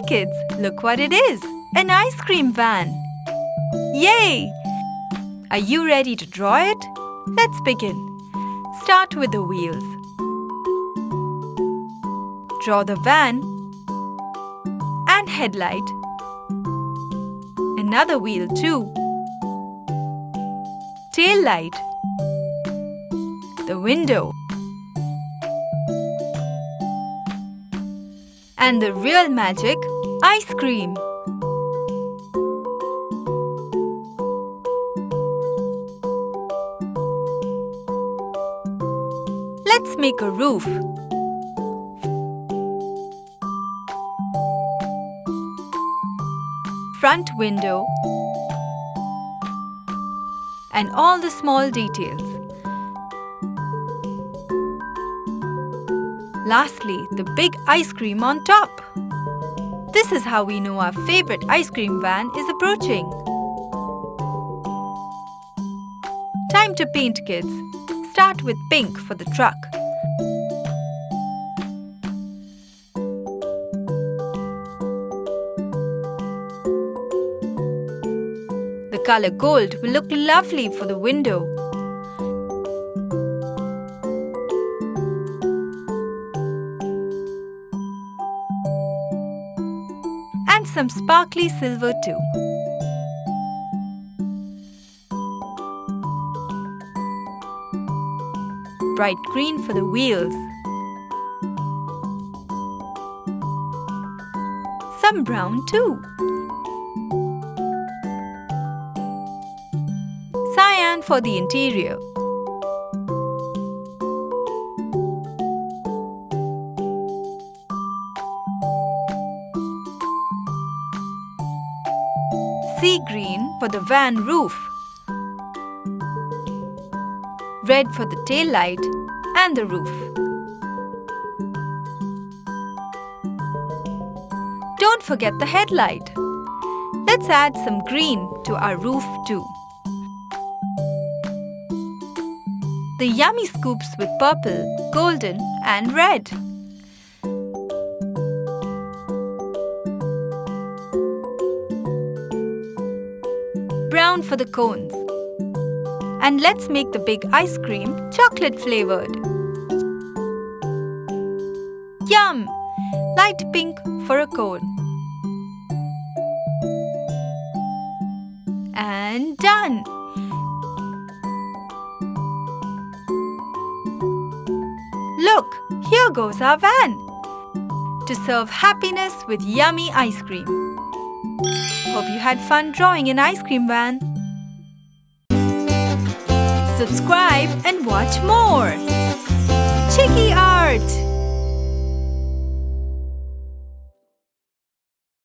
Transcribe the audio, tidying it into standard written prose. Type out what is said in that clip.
kids, look what it is! An ice cream van! Yay! Are you ready to draw it? Let's begin. Start with the wheels. Draw the van and headlight. Another wheel too. Tail light. The window. And the real magic, ice cream. Let's make a roof. Front window and all the small details. Lastly, the big ice cream on top. This is how we know our favorite ice cream van is approaching. Time to paint, kids. Start with pink for the truck. The color gold will look lovely for the window. And some sparkly silver too. Bright green for the wheels. Some brown too. Cyan for the interior. Sea green for the van roof. Red for the tail light and the roof. Don't forget the headlight. Let's add some green to our roof too. The yummy scoops with purple, golden and red. Brown for the cones. And let's make the big ice cream chocolate flavored. Yum! Light pink for a cone. And done! Look, here goes our van to serve happiness with yummy ice cream. Hope you had fun drawing an ice cream van. Subscribe and watch more. Chiki Art!